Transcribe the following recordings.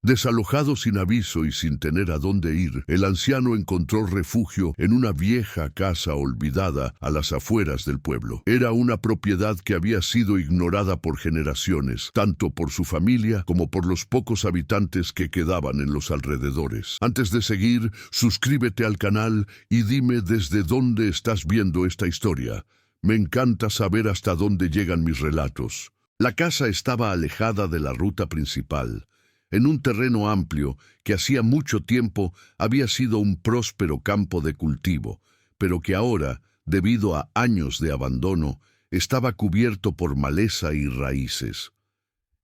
Desalojado sin aviso y sin tener a dónde ir, el anciano encontró refugio en una vieja casa olvidada a las afueras del pueblo. Era una propiedad que había sido ignorada por generaciones, tanto por su familia como por los pocos habitantes que quedaban en los alrededores. Antes de seguir, suscríbete al canal y dime desde dónde estás viendo esta historia. Me encanta saber hasta dónde llegan mis relatos. La casa estaba alejada de la ruta principal, en un terreno amplio que hacía mucho tiempo había sido un próspero campo de cultivo, pero que ahora, debido a años de abandono, estaba cubierto por maleza y raíces.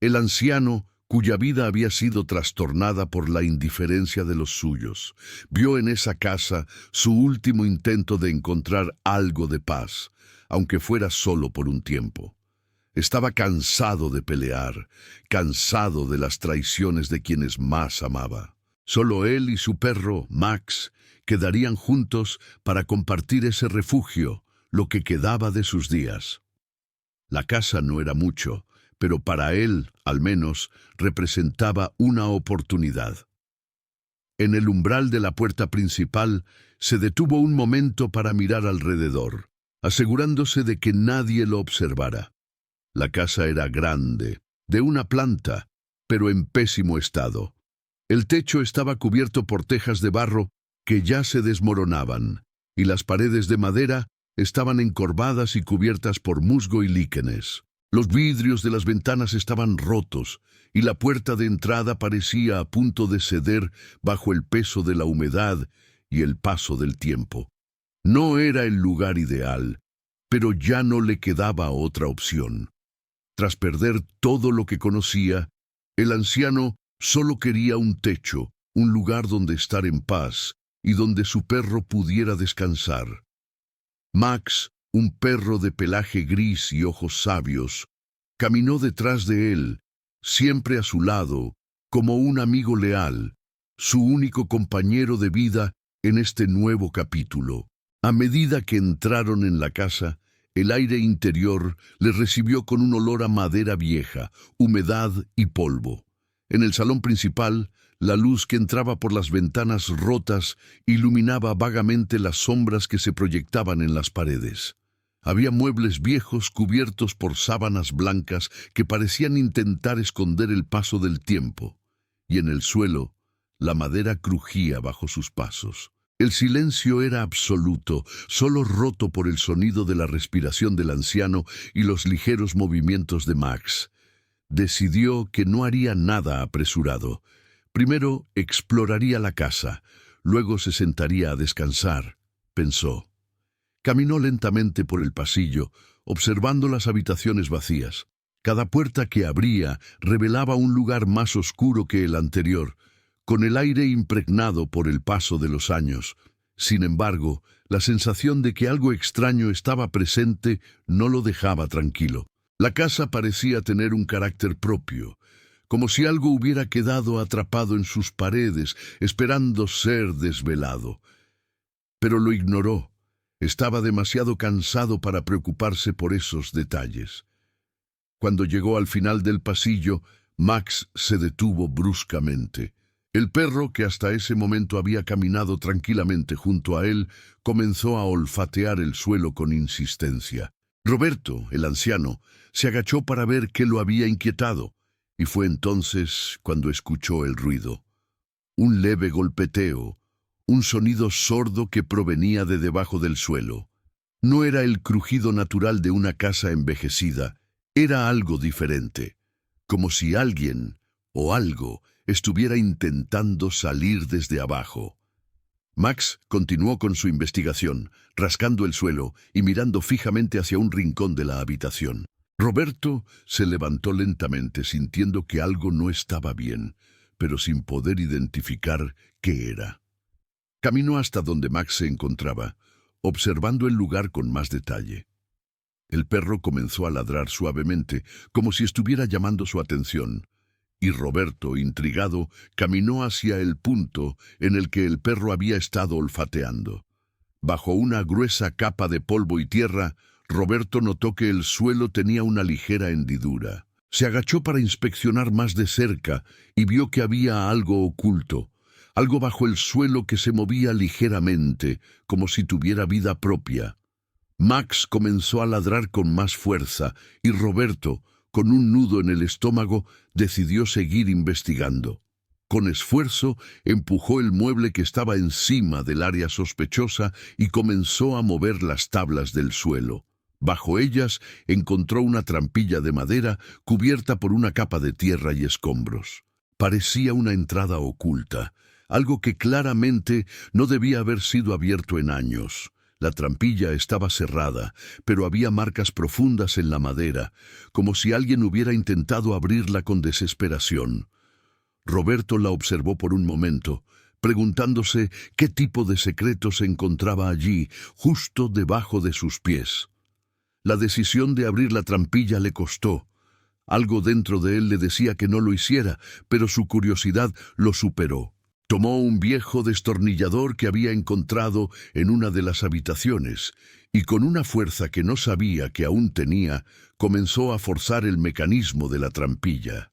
El anciano, cuya vida había sido trastornada por la indiferencia de los suyos, vio en esa casa su último intento de encontrar algo de paz, aunque fuera solo por un tiempo. Estaba cansado de pelear, cansado de las traiciones de quienes más amaba. Solo él y su perro, Max, quedarían juntos para compartir ese refugio, lo que quedaba de sus días. La casa no era mucho, pero para él, al menos, representaba una oportunidad. En el umbral de la puerta principal, se detuvo un momento para mirar alrededor, asegurándose de que nadie lo observara. La casa era grande, de una planta, pero en pésimo estado. El techo estaba cubierto por tejas de barro que ya se desmoronaban, y las paredes de madera estaban encorvadas y cubiertas por musgo y líquenes. Los vidrios de las ventanas estaban rotos, y la puerta de entrada parecía a punto de ceder bajo el peso de la humedad y el paso del tiempo. No era el lugar ideal, pero ya no le quedaba otra opción. Tras perder todo lo que conocía, el anciano solo quería un techo, un lugar donde estar en paz y donde su perro pudiera descansar. Max, un perro de pelaje gris y ojos sabios, caminó detrás de él, siempre a su lado, como un amigo leal, su único compañero de vida en este nuevo capítulo. A medida que entraron en la casa, el aire interior les recibió con un olor a madera vieja, humedad y polvo. En el salón principal, la luz que entraba por las ventanas rotas iluminaba vagamente las sombras que se proyectaban en las paredes. Había muebles viejos cubiertos por sábanas blancas que parecían intentar esconder el paso del tiempo, y en el suelo, la madera crujía bajo sus pasos. El silencio era absoluto, solo roto por el sonido de la respiración del anciano y los ligeros movimientos de Max. Decidió que no haría nada apresurado. Primero exploraría la casa, luego se sentaría a descansar, pensó. Caminó lentamente por el pasillo, observando las habitaciones vacías. Cada puerta que abría revelaba un lugar más oscuro que el anterior, con el aire impregnado por el paso de los años. Sin embargo, la sensación de que algo extraño estaba presente no lo dejaba tranquilo. La casa parecía tener un carácter propio, como si algo hubiera quedado atrapado en sus paredes, esperando ser desvelado. Pero lo ignoró. Estaba demasiado cansado para preocuparse por esos detalles. Cuando llegó al final del pasillo, Max se detuvo bruscamente. El perro, que hasta ese momento había caminado tranquilamente junto a él, comenzó a olfatear el suelo con insistencia. Roberto, el anciano, se agachó para ver qué lo había inquietado, y fue entonces cuando escuchó el ruido. Un leve golpeteo, un sonido sordo que provenía de debajo del suelo. No era el crujido natural de una casa envejecida, era algo diferente, como si alguien o algo estuviera intentando salir desde abajo. Max continuó con su investigación, rascando el suelo y mirando fijamente hacia un rincón de la habitación. Roberto se levantó lentamente, sintiendo que algo no estaba bien, pero sin poder identificar qué era. Caminó hasta donde Max se encontraba, observando el lugar con más detalle. El perro comenzó a ladrar suavemente, como si estuviera llamando su atención, y Roberto, intrigado, caminó hacia el punto en el que el perro había estado olfateando. Bajo una gruesa capa de polvo y tierra, Roberto notó que el suelo tenía una ligera hendidura. Se agachó para inspeccionar más de cerca y vio que había algo oculto, algo bajo el suelo que se movía ligeramente, como si tuviera vida propia. Max comenzó a ladrar con más fuerza y Roberto, con un nudo en el estómago, decidió seguir investigando. Con esfuerzo, empujó el mueble que estaba encima del área sospechosa y comenzó a mover las tablas del suelo. Bajo ellas encontró una trampilla de madera cubierta por una capa de tierra y escombros. Parecía una entrada oculta, algo que claramente no debía haber sido abierto en años. La trampilla estaba cerrada, pero había marcas profundas en la madera, como si alguien hubiera intentado abrirla con desesperación. Roberto la observó por un momento, preguntándose qué tipo de secreto se encontraba allí, justo debajo de sus pies. La decisión de abrir la trampilla le costó. Algo dentro de él le decía que no lo hiciera, pero su curiosidad lo superó. Tomó un viejo destornillador que había encontrado en una de las habitaciones y con una fuerza que no sabía que aún tenía, comenzó a forzar el mecanismo de la trampilla.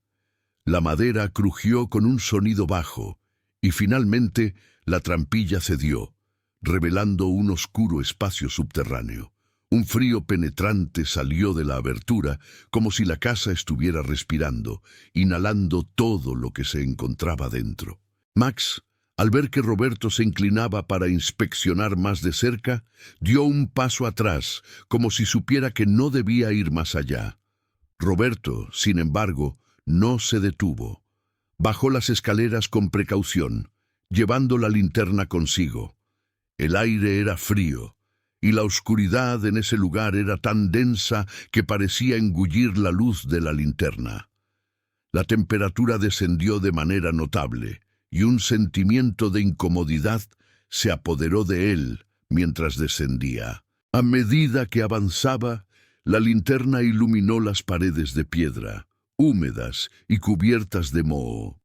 La madera crujió con un sonido bajo y finalmente la trampilla cedió, revelando un oscuro espacio subterráneo. Un frío penetrante salió de la abertura, como si la casa estuviera respirando, inhalando todo lo que se encontraba dentro. Max, al ver que Roberto se inclinaba para inspeccionar más de cerca, dio un paso atrás, como si supiera que no debía ir más allá. Roberto, sin embargo, no se detuvo. Bajó las escaleras con precaución, llevando la linterna consigo. El aire era frío, y la oscuridad en ese lugar era tan densa que parecía engullir la luz de la linterna. La temperatura descendió de manera notable, y un sentimiento de incomodidad se apoderó de él mientras descendía. A medida que avanzaba, la linterna iluminó las paredes de piedra, húmedas y cubiertas de moho.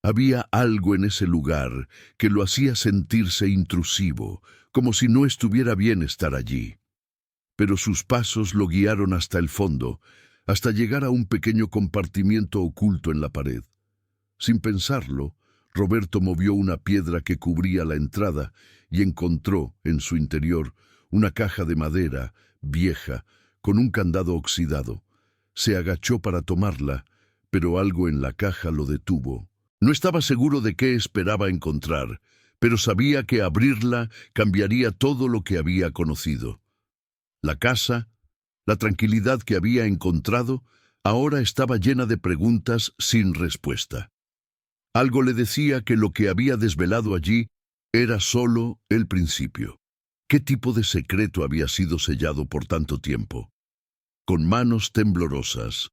Había algo en ese lugar que lo hacía sentirse intrusivo, como si no estuviera bien estar allí. Pero sus pasos lo guiaron hasta el fondo, hasta llegar a un pequeño compartimiento oculto en la pared. Sin pensarlo, Roberto movió una piedra que cubría la entrada y encontró, en su interior, una caja de madera, vieja, con un candado oxidado. Se agachó para tomarla, pero algo en la caja lo detuvo. No estaba seguro de qué esperaba encontrar, pero sabía que abrirla cambiaría todo lo que había conocido. La casa, la tranquilidad que había encontrado, ahora estaba llena de preguntas sin respuesta. Algo le decía que lo que había desvelado allí era solo el principio. ¿Qué tipo de secreto había sido sellado por tanto tiempo? Con manos temblorosas,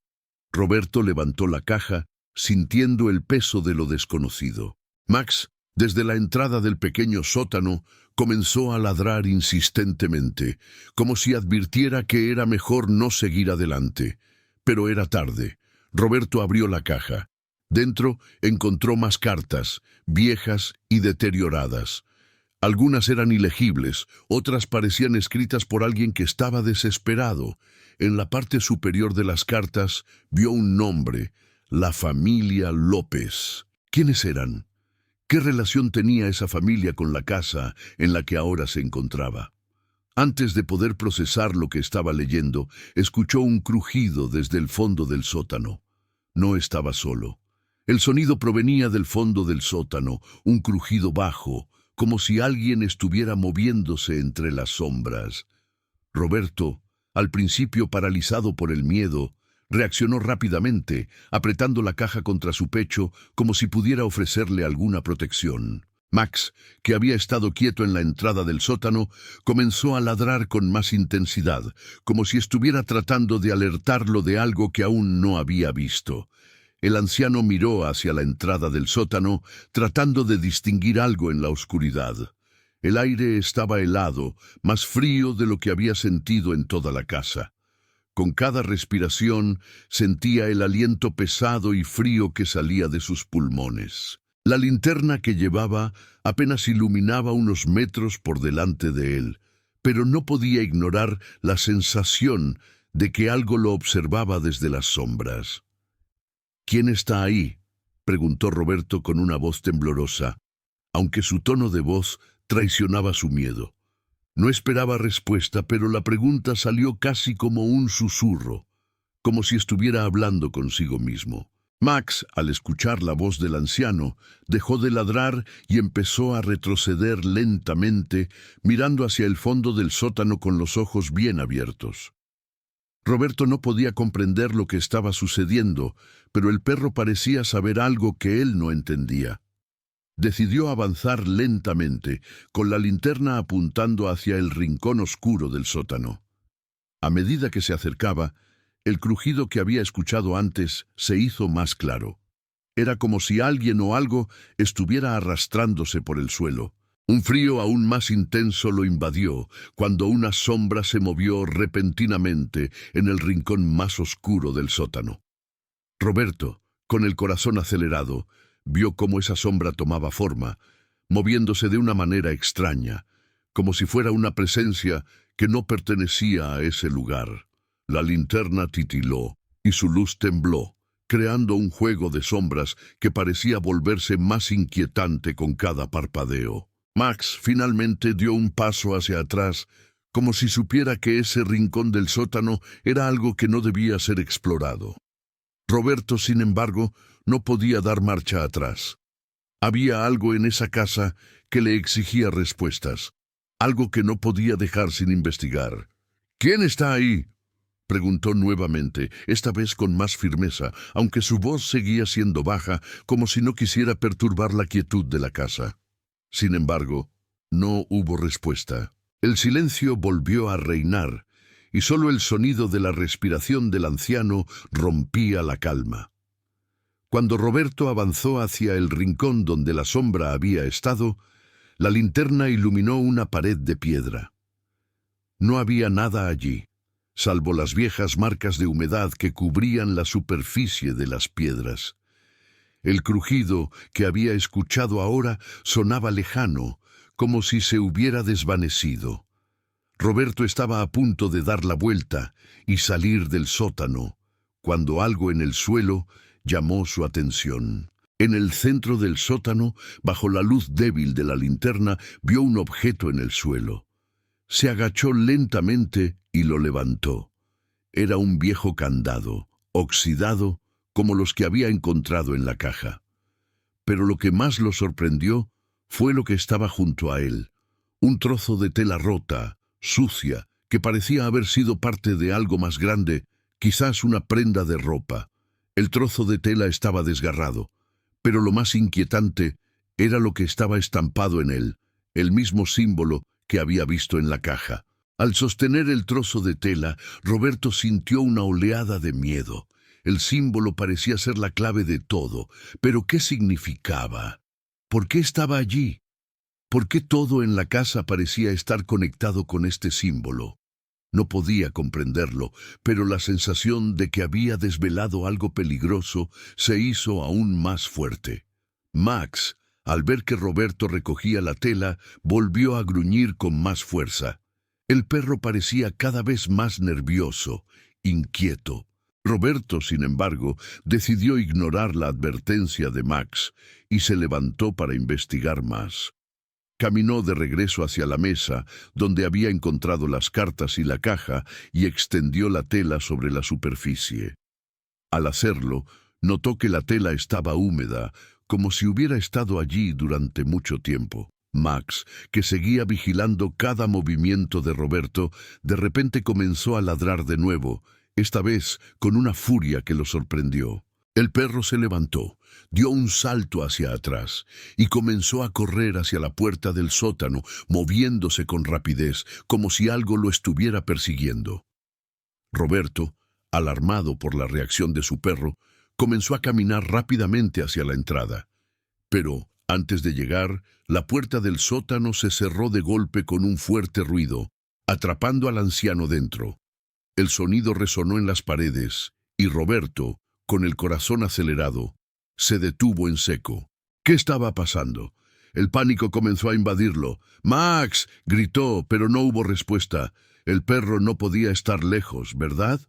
Roberto levantó la caja, sintiendo el peso de lo desconocido. Max, desde la entrada del pequeño sótano, comenzó a ladrar insistentemente, como si advirtiera que era mejor no seguir adelante. Pero era tarde. Roberto abrió la caja. Dentro encontró más cartas, viejas y deterioradas. Algunas eran ilegibles, otras parecían escritas por alguien que estaba desesperado. En la parte superior de las cartas vio un nombre: la familia López. ¿Quiénes eran? ¿Qué relación tenía esa familia con la casa en la que ahora se encontraba? Antes de poder procesar lo que estaba leyendo, escuchó un crujido desde el fondo del sótano. No estaba solo. El sonido provenía del fondo del sótano, un crujido bajo, como si alguien estuviera moviéndose entre las sombras. Roberto, al principio paralizado por el miedo, reaccionó rápidamente, apretando la caja contra su pecho como si pudiera ofrecerle alguna protección. Max, que había estado quieto en la entrada del sótano, comenzó a ladrar con más intensidad, como si estuviera tratando de alertarlo de algo que aún no había visto. El anciano miró hacia la entrada del sótano, tratando de distinguir algo en la oscuridad. El aire estaba helado, más frío de lo que había sentido en toda la casa. Con cada respiración sentía el aliento pesado y frío que salía de sus pulmones. La linterna que llevaba apenas iluminaba unos metros por delante de él, pero no podía ignorar la sensación de que algo lo observaba desde las sombras. ¿Quién está ahí?, preguntó Roberto con una voz temblorosa, aunque su tono de voz traicionaba su miedo. No esperaba respuesta, pero la pregunta salió casi como un susurro, como si estuviera hablando consigo mismo. Max, al escuchar la voz del anciano, dejó de ladrar y empezó a retroceder lentamente, mirando hacia el fondo del sótano con los ojos bien abiertos. Roberto no podía comprender lo que estaba sucediendo, pero el perro parecía saber algo que él no entendía. Decidió avanzar lentamente, con la linterna apuntando hacia el rincón oscuro del sótano. A medida que se acercaba, el crujido que había escuchado antes se hizo más claro. Era como si alguien o algo estuviera arrastrándose por el suelo. Un frío aún más intenso lo invadió cuando una sombra se movió repentinamente en el rincón más oscuro del sótano. Roberto, con el corazón acelerado, vio cómo esa sombra tomaba forma, moviéndose de una manera extraña, como si fuera una presencia que no pertenecía a ese lugar. La linterna titiló y su luz tembló, creando un juego de sombras que parecía volverse más inquietante con cada parpadeo. Max finalmente dio un paso hacia atrás, como si supiera que ese rincón del sótano era algo que no debía ser explorado. Roberto, sin embargo, no podía dar marcha atrás. Había algo en esa casa que le exigía respuestas, algo que no podía dejar sin investigar. ¿Quién está ahí?, preguntó nuevamente, esta vez con más firmeza, aunque su voz seguía siendo baja, como si no quisiera perturbar la quietud de la casa. Sin embargo, no hubo respuesta. El silencio volvió a reinar, y solo el sonido de la respiración del anciano rompía la calma. Cuando Roberto avanzó hacia el rincón donde la sombra había estado, la linterna iluminó una pared de piedra. No había nada allí, salvo las viejas marcas de humedad que cubrían la superficie de las piedras. El crujido que había escuchado ahora sonaba lejano, como si se hubiera desvanecido. Roberto estaba a punto de dar la vuelta y salir del sótano, cuando algo en el suelo llamó su atención. En el centro del sótano, bajo la luz débil de la linterna, vio un objeto en el suelo. Se agachó lentamente y lo levantó. Era un viejo candado, oxidado, como los que había encontrado en la caja. Pero lo que más lo sorprendió fue lo que estaba junto a él. Un trozo de tela rota, sucia, que parecía haber sido parte de algo más grande, quizás una prenda de ropa. El trozo de tela estaba desgarrado, pero lo más inquietante era lo que estaba estampado en él, el mismo símbolo que había visto en la caja. Al sostener el trozo de tela, Roberto sintió una oleada de miedo. El símbolo parecía ser la clave de todo, pero ¿qué significaba? ¿Por qué estaba allí? ¿Por qué todo en la casa parecía estar conectado con este símbolo? No podía comprenderlo, pero la sensación de que había desvelado algo peligroso se hizo aún más fuerte. Max, al ver que Roberto recogía la tela, volvió a gruñir con más fuerza. El perro parecía cada vez más nervioso, inquieto. Roberto, sin embargo, decidió ignorar la advertencia de Max y se levantó para investigar más. Caminó de regreso hacia la mesa, donde había encontrado las cartas y la caja, y extendió la tela sobre la superficie. Al hacerlo, notó que la tela estaba húmeda, como si hubiera estado allí durante mucho tiempo. Max, que seguía vigilando cada movimiento de Roberto, de repente comenzó a ladrar de nuevo, esta vez con una furia que lo sorprendió. El perro se levantó, dio un salto hacia atrás y comenzó a correr hacia la puerta del sótano, moviéndose con rapidez, como si algo lo estuviera persiguiendo. Roberto, alarmado por la reacción de su perro, comenzó a caminar rápidamente hacia la entrada. Pero, antes de llegar, la puerta del sótano se cerró de golpe con un fuerte ruido, atrapando al anciano dentro. El sonido resonó en las paredes, y Roberto, con el corazón acelerado, se detuvo en seco. ¿Qué estaba pasando? El pánico comenzó a invadirlo. ¡Max!, gritó, pero no hubo respuesta. El perro no podía estar lejos, ¿verdad?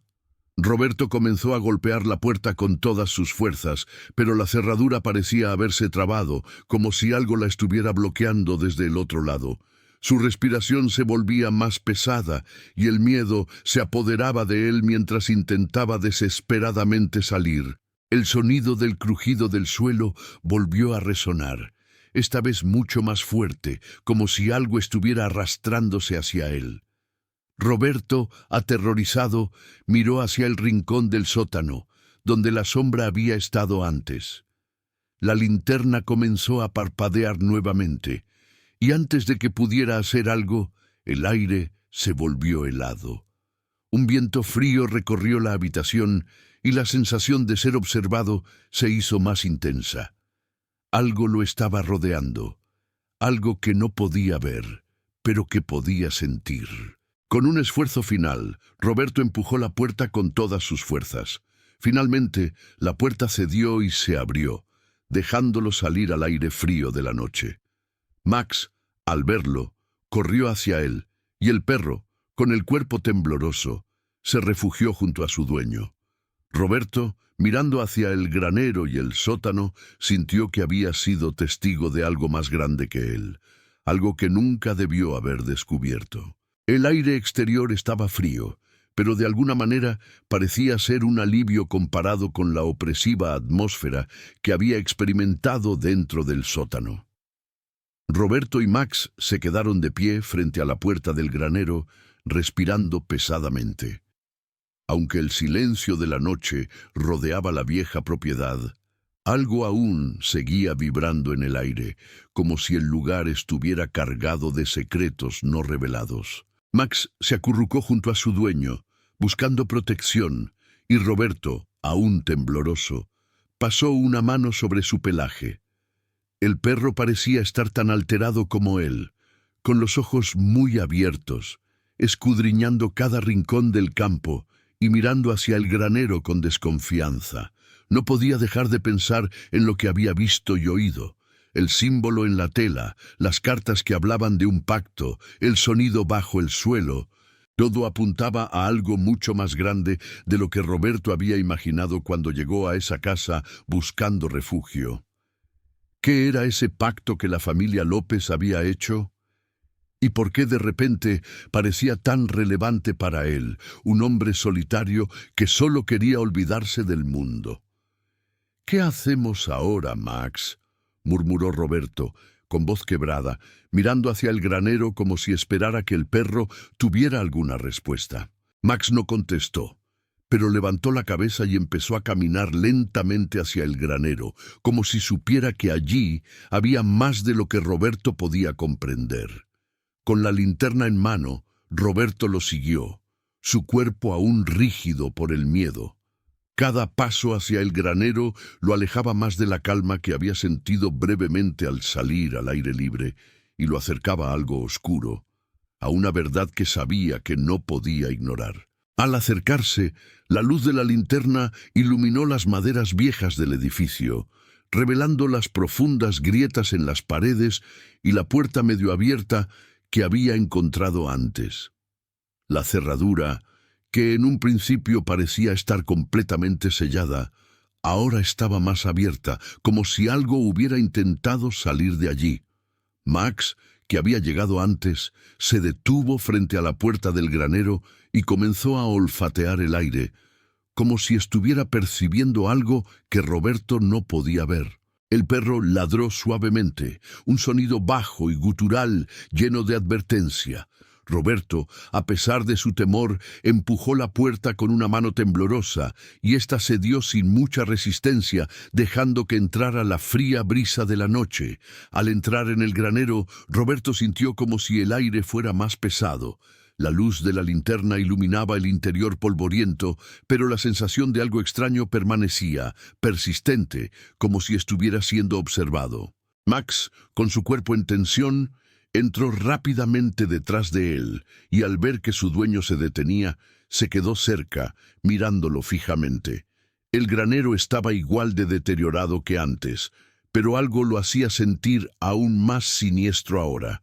Roberto comenzó a golpear la puerta con todas sus fuerzas, pero la cerradura parecía haberse trabado, como si algo la estuviera bloqueando desde el otro lado. Su respiración se volvía más pesada y el miedo se apoderaba de él mientras intentaba desesperadamente salir. El sonido del crujido del suelo volvió a resonar, esta vez mucho más fuerte, como si algo estuviera arrastrándose hacia él. Roberto, aterrorizado, miró hacia el rincón del sótano, donde la sombra había estado antes. La linterna comenzó a parpadear nuevamente, y antes de que pudiera hacer algo, el aire se volvió helado. Un viento frío recorrió la habitación y la sensación de ser observado se hizo más intensa. Algo lo estaba rodeando, algo que no podía ver, pero que podía sentir. Con un esfuerzo final, Roberto empujó la puerta con todas sus fuerzas. Finalmente, la puerta cedió y se abrió, dejándolo salir al aire frío de la noche. Max, al verlo, corrió hacia él, y el perro, con el cuerpo tembloroso, se refugió junto a su dueño. Roberto, mirando hacia el granero y el sótano, sintió que había sido testigo de algo más grande que él, algo que nunca debió haber descubierto. El aire exterior estaba frío, pero de alguna manera parecía ser un alivio comparado con la opresiva atmósfera que había experimentado dentro del sótano. Roberto y Max se quedaron de pie frente a la puerta del granero, respirando pesadamente. Aunque el silencio de la noche rodeaba la vieja propiedad, algo aún seguía vibrando en el aire, como si el lugar estuviera cargado de secretos no revelados. Max se acurrucó junto a su dueño, buscando protección, y Roberto, aún tembloroso, pasó una mano sobre su pelaje. El perro parecía estar tan alterado como él, con los ojos muy abiertos, escudriñando cada rincón del campo y mirando hacia el granero con desconfianza. No podía dejar de pensar en lo que había visto y oído. El símbolo en la tela, las cartas que hablaban de un pacto, el sonido bajo el suelo. Todo apuntaba a algo mucho más grande de lo que Roberto había imaginado cuando llegó a esa casa buscando refugio. ¿Qué era ese pacto que la familia López había hecho? ¿Y por qué de repente parecía tan relevante para él, un hombre solitario que solo quería olvidarse del mundo? «¿Qué hacemos ahora, Max?», murmuró Roberto, con voz quebrada, mirando hacia el granero como si esperara que el perro tuviera alguna respuesta. Max no contestó, pero levantó la cabeza y empezó a caminar lentamente hacia el granero, como si supiera que allí había más de lo que Roberto podía comprender. Con la linterna en mano, Roberto lo siguió, su cuerpo aún rígido por el miedo. Cada paso hacia el granero lo alejaba más de la calma que había sentido brevemente al salir al aire libre y lo acercaba a algo oscuro, a una verdad que sabía que no podía ignorar. Al acercarse, la luz de la linterna iluminó las maderas viejas del edificio, revelando las profundas grietas en las paredes y la puerta medio abierta que había encontrado antes. La cerradura, que en un principio parecía estar completamente sellada, ahora estaba más abierta, como si algo hubiera intentado salir de allí. Max, que había llegado antes, se detuvo frente a la puerta del granero y comenzó a olfatear el aire, como si estuviera percibiendo algo que Roberto no podía ver. El perro ladró suavemente, un sonido bajo y gutural lleno de advertencia. Roberto, a pesar de su temor, empujó la puerta con una mano temblorosa, y ésta cedió sin mucha resistencia, dejando que entrara la fría brisa de la noche. Al entrar en el granero, Roberto sintió como si el aire fuera más pesado. La luz de la linterna iluminaba el interior polvoriento, pero la sensación de algo extraño permanecía, persistente, como si estuviera siendo observado. Max, con su cuerpo en tensión, entró rápidamente detrás de él, y al ver que su dueño se detenía, se quedó cerca, mirándolo fijamente. El granero estaba igual de deteriorado que antes, pero algo lo hacía sentir aún más siniestro ahora.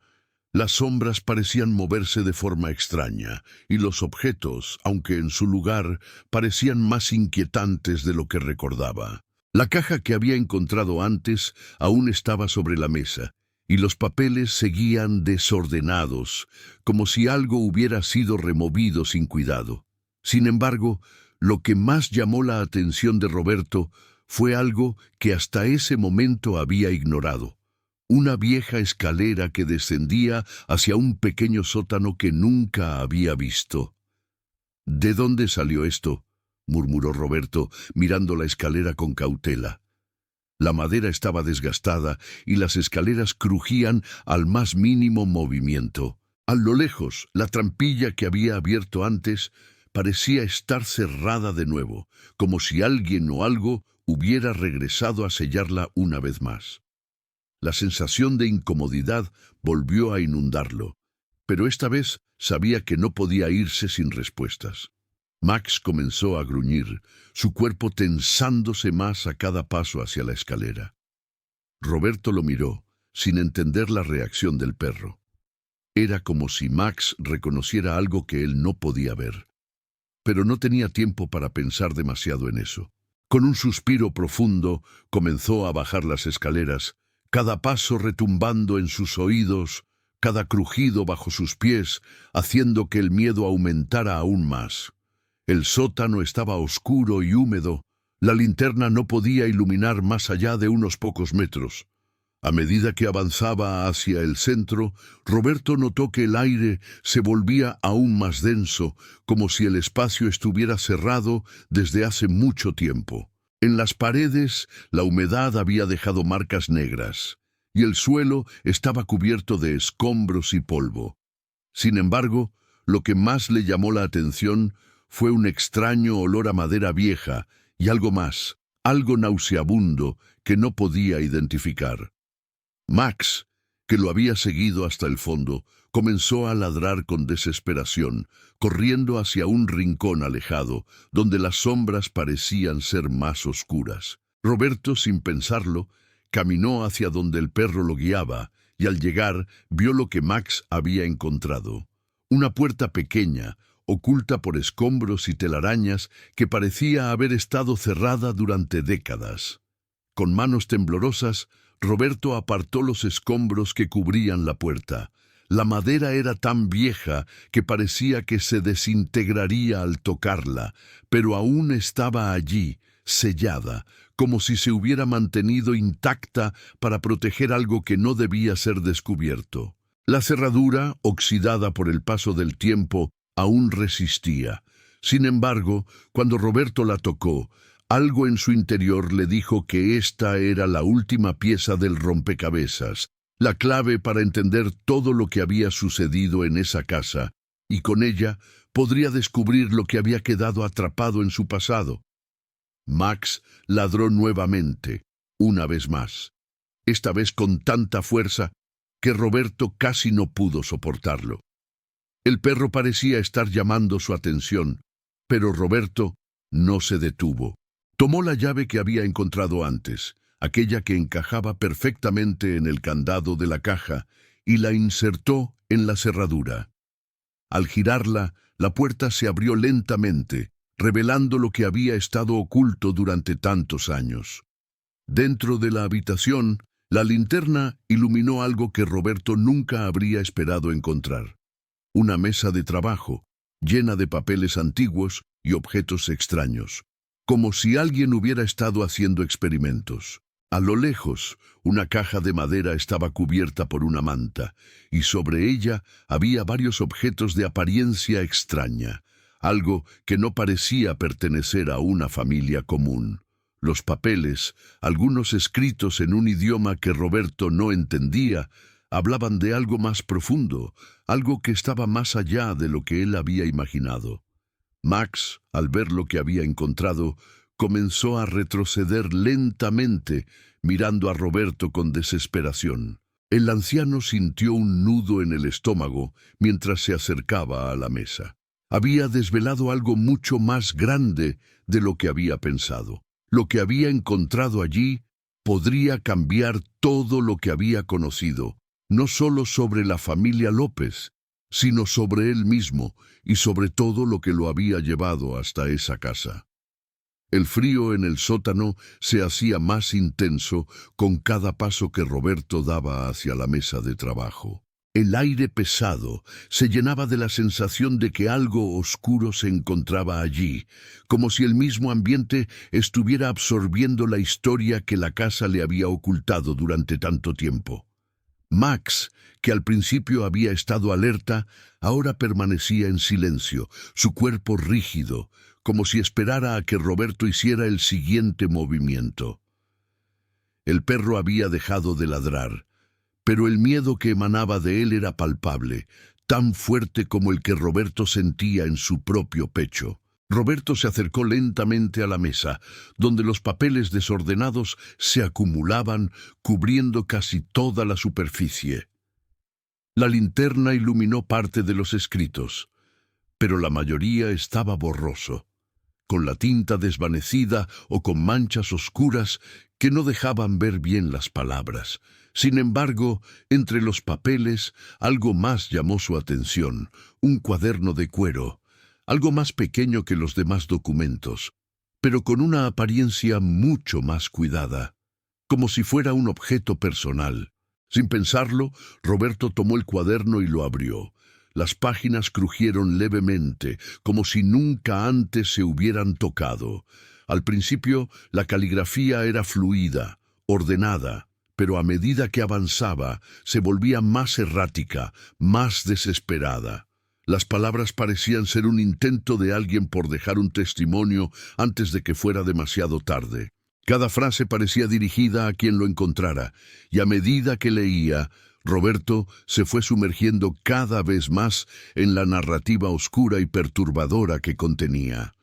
Las sombras parecían moverse de forma extraña, y los objetos, aunque en su lugar, parecían más inquietantes de lo que recordaba. La caja que había encontrado antes aún estaba sobre la mesa, y los papeles seguían desordenados, como si algo hubiera sido removido sin cuidado. Sin embargo, lo que más llamó la atención de Roberto fue algo que hasta ese momento había ignorado. Una vieja escalera que descendía hacia un pequeño sótano que nunca había visto. ¿De dónde salió esto?, murmuró Roberto, mirando la escalera con cautela. La madera estaba desgastada y las escaleras crujían al más mínimo movimiento. A lo lejos, la trampilla que había abierto antes parecía estar cerrada de nuevo, como si alguien o algo hubiera regresado a sellarla una vez más. La sensación de incomodidad volvió a inundarlo, pero esta vez sabía que no podía irse sin respuestas. Max comenzó a gruñir, su cuerpo tensándose más a cada paso hacia la escalera. Roberto lo miró, sin entender la reacción del perro. Era como si Max reconociera algo que él no podía ver. Pero no tenía tiempo para pensar demasiado en eso. Con un suspiro profundo, comenzó a bajar las escaleras, cada paso retumbando en sus oídos, cada crujido bajo sus pies, haciendo que el miedo aumentara aún más. El sótano estaba oscuro y húmedo. La linterna no podía iluminar más allá de unos pocos metros. A medida que avanzaba hacia el centro, Roberto notó que el aire se volvía aún más denso, como si el espacio estuviera cerrado desde hace mucho tiempo. En las paredes, la humedad había dejado marcas negras, y el suelo estaba cubierto de escombros y polvo. Sin embargo, lo que más le llamó la atención fue un extraño olor a madera vieja y algo más, algo nauseabundo que no podía identificar. Max, que lo había seguido hasta el fondo, comenzó a ladrar con desesperación, corriendo hacia un rincón alejado, donde las sombras parecían ser más oscuras. Roberto, sin pensarlo, caminó hacia donde el perro lo guiaba, y al llegar vio lo que Max había encontrado. Una puerta pequeña, oculta por escombros y telarañas, que parecía haber estado cerrada durante décadas. Con manos temblorosas, Roberto apartó los escombros que cubrían la puerta. La madera era tan vieja que parecía que se desintegraría al tocarla, pero aún estaba allí, sellada, como si se hubiera mantenido intacta para proteger algo que no debía ser descubierto. La cerradura, oxidada por el paso del tiempo, aún resistía. Sin embargo, cuando Roberto la tocó, algo en su interior le dijo que esta era la última pieza del rompecabezas, la clave para entender todo lo que había sucedido en esa casa, y con ella podría descubrir lo que había quedado atrapado en su pasado. Max ladró nuevamente, una vez más, esta vez con tanta fuerza que Roberto casi no pudo soportarlo. El perro parecía estar llamando su atención, pero Roberto no se detuvo. Tomó la llave que había encontrado antes, aquella que encajaba perfectamente en el candado de la caja, y la insertó en la cerradura. Al girarla, la puerta se abrió lentamente, revelando lo que había estado oculto durante tantos años. Dentro de la habitación, la linterna iluminó algo que Roberto nunca habría esperado encontrar. Una mesa de trabajo, llena de papeles antiguos y objetos extraños, como si alguien hubiera estado haciendo experimentos. A lo lejos, una caja de madera estaba cubierta por una manta, y sobre ella había varios objetos de apariencia extraña, algo que no parecía pertenecer a una familia común. Los papeles, algunos escritos en un idioma que Roberto no entendía, hablaban de algo más profundo, algo que estaba más allá de lo que él había imaginado. Max, al ver lo que había encontrado, comenzó a retroceder lentamente, mirando a Roberto con desesperación. El anciano sintió un nudo en el estómago mientras se acercaba a la mesa. Había desvelado algo mucho más grande de lo que había pensado. Lo que había encontrado allí podría cambiar todo lo que había conocido, no solo sobre la familia López, sino sobre él mismo y sobre todo lo que lo había llevado hasta esa casa. El frío en el sótano se hacía más intenso con cada paso que Roberto daba hacia la mesa de trabajo. El aire pesado se llenaba de la sensación de que algo oscuro se encontraba allí, como si el mismo ambiente estuviera absorbiendo la historia que la casa le había ocultado durante tanto tiempo. Max, que al principio había estado alerta, ahora permanecía en silencio, su cuerpo rígido, como si esperara a que Roberto hiciera el siguiente movimiento. El perro había dejado de ladrar, pero el miedo que emanaba de él era palpable, tan fuerte como el que Roberto sentía en su propio pecho. Roberto se acercó lentamente a la mesa, donde los papeles desordenados se acumulaban, cubriendo casi toda la superficie. La linterna iluminó parte de los escritos, pero la mayoría estaba borroso, con la tinta desvanecida o con manchas oscuras que no dejaban ver bien las palabras. Sin embargo, entre los papeles, algo más llamó su atención: un cuaderno de cuero, algo más pequeño que los demás documentos, pero con una apariencia mucho más cuidada, como si fuera un objeto personal. Sin pensarlo, Roberto tomó el cuaderno y lo abrió. Las páginas crujieron levemente, como si nunca antes se hubieran tocado. Al principio, la caligrafía era fluida, ordenada, pero a medida que avanzaba, se volvía más errática, más desesperada. Las palabras parecían ser un intento de alguien por dejar un testimonio antes de que fuera demasiado tarde. Cada frase parecía dirigida a quien lo encontrara, y a medida que leía, Roberto se fue sumergiendo cada vez más en la narrativa oscura y perturbadora que contenía.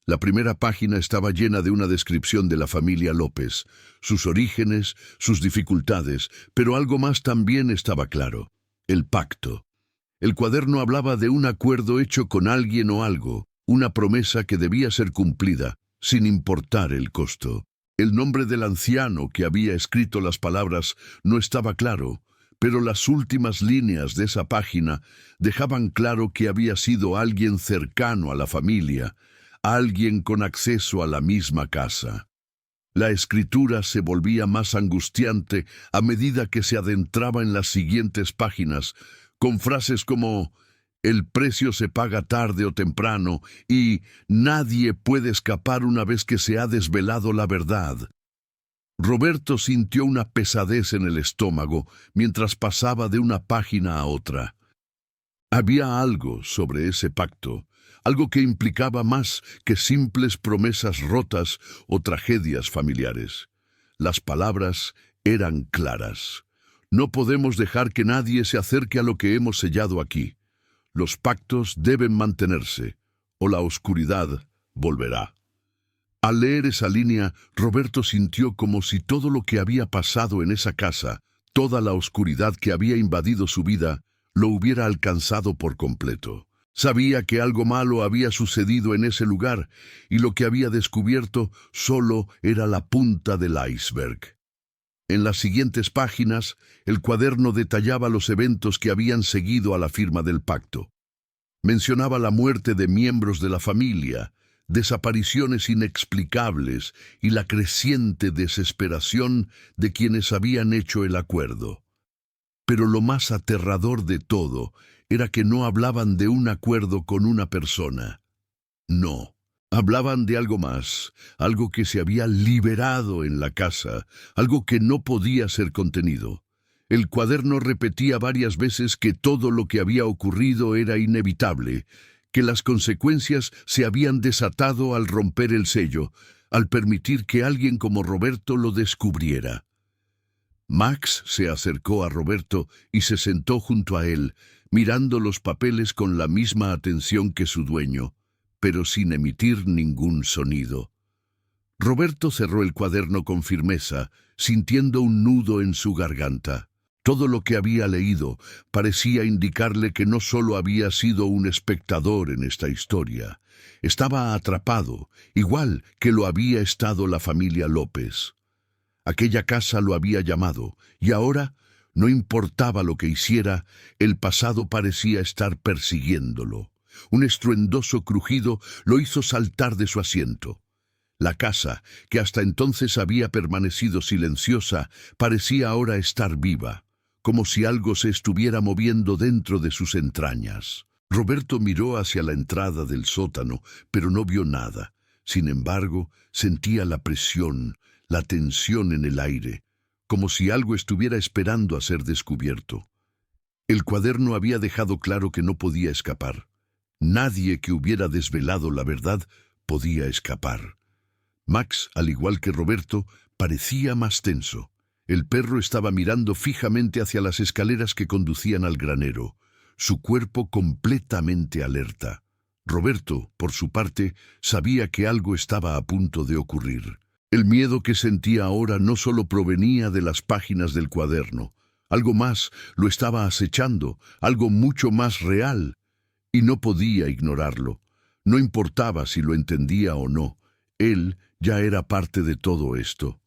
La primera página estaba llena de una descripción de la familia López, sus orígenes, sus dificultades, pero algo más también estaba claro: el pacto. El cuaderno hablaba de un acuerdo hecho con alguien o algo, una promesa que debía ser cumplida, sin importar el costo. El nombre del anciano que había escrito las palabras no estaba claro, pero las últimas líneas de esa página dejaban claro que había sido alguien cercano a la familia, alguien con acceso a la misma casa. La escritura se volvía más angustiante a medida que se adentraba en las siguientes páginas, con frases como «el precio se paga tarde o temprano» y «nadie puede escapar una vez que se ha desvelado la verdad». Roberto sintió una pesadez en el estómago mientras pasaba de una página a otra. Había algo sobre ese pacto, algo que implicaba más que simples promesas rotas o tragedias familiares. Las palabras eran claras. No podemos dejar que nadie se acerque a lo que hemos sellado aquí. Los pactos deben mantenerse, o la oscuridad volverá. Al leer esa línea, Roberto sintió como si todo lo que había pasado en esa casa, toda la oscuridad que había invadido su vida, lo hubiera alcanzado por completo. Sabía que algo malo había sucedido en ese lugar, y lo que había descubierto solo era la punta del iceberg. En las siguientes páginas, el cuaderno detallaba los eventos que habían seguido a la firma del pacto. Mencionaba la muerte de miembros de la familia, desapariciones inexplicables y la creciente desesperación de quienes habían hecho el acuerdo. Pero lo más aterrador de todo era que no hablaban de un acuerdo con una persona. No. Hablaban de algo más, algo que se había liberado en la casa, algo que no podía ser contenido. El cuaderno repetía varias veces que todo lo que había ocurrido era inevitable, que las consecuencias se habían desatado al romper el sello, al permitir que alguien como Roberto lo descubriera. Max se acercó a Roberto y se sentó junto a él, mirando los papeles con la misma atención que su dueño, pero sin emitir ningún sonido. Roberto cerró el cuaderno con firmeza, sintiendo un nudo en su garganta. Todo lo que había leído parecía indicarle que no solo había sido un espectador en esta historia, estaba atrapado, igual que lo había estado la familia López. Aquella casa lo había llamado, y ahora No importaba lo que hiciera, el pasado parecía estar persiguiéndolo. Un estruendoso crujido lo hizo saltar de su asiento. La casa, que hasta entonces había permanecido silenciosa, parecía ahora estar viva, como si algo se estuviera moviendo dentro de sus entrañas. Roberto miró hacia la entrada del sótano, pero no vio nada. Sin embargo, sentía la presión, la tensión en el aire, como si algo estuviera esperando a ser descubierto. El cuaderno había dejado claro que no podía escapar. Nadie que hubiera desvelado la verdad podía escapar. Max, al igual que Roberto, parecía más tenso. El perro estaba mirando fijamente hacia las escaleras que conducían al granero, su cuerpo completamente alerta. Roberto, por su parte, sabía que algo estaba a punto de ocurrir. El miedo que sentía ahora no solo provenía de las páginas del cuaderno. Algo más lo estaba acechando, algo mucho más real. Y no podía ignorarlo. No importaba si lo entendía o no. Él ya era parte de todo esto.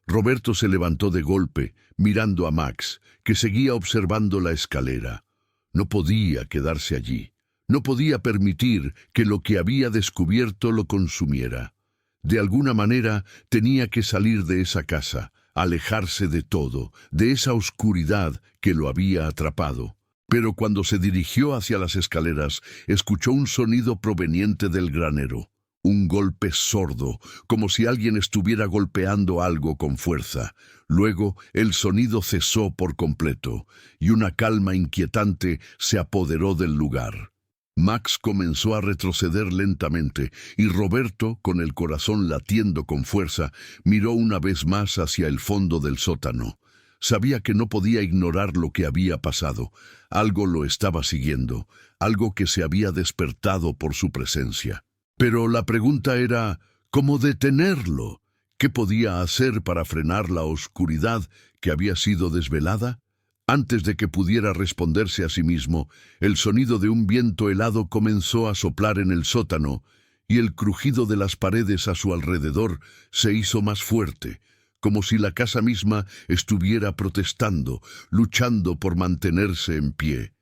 Roberto se levantó de golpe, mirando a Max, que seguía observando la escalera. No podía quedarse allí. No podía permitir que lo que había descubierto lo consumiera. De alguna manera tenía que salir de esa casa, alejarse de todo, de esa oscuridad que lo había atrapado. Pero cuando se dirigió hacia las escaleras, escuchó un sonido proveniente del granero. Un golpe sordo, como si alguien estuviera golpeando algo con fuerza. Luego el sonido cesó por completo, y una calma inquietante se apoderó del lugar. Max comenzó a retroceder lentamente, y Roberto, con el corazón latiendo con fuerza, miró una vez más hacia el fondo del sótano. Sabía que no podía ignorar lo que había pasado. Algo lo estaba siguiendo, algo que se había despertado por su presencia. Pero la pregunta era, ¿cómo detenerlo? ¿Qué podía hacer para frenar la oscuridad que había sido desvelada? Antes de que pudiera responderse a sí mismo, el sonido de un viento helado comenzó a soplar en el sótano, y el crujido de las paredes a su alrededor se hizo más fuerte, como si la casa misma estuviera protestando, luchando por mantenerse en pie.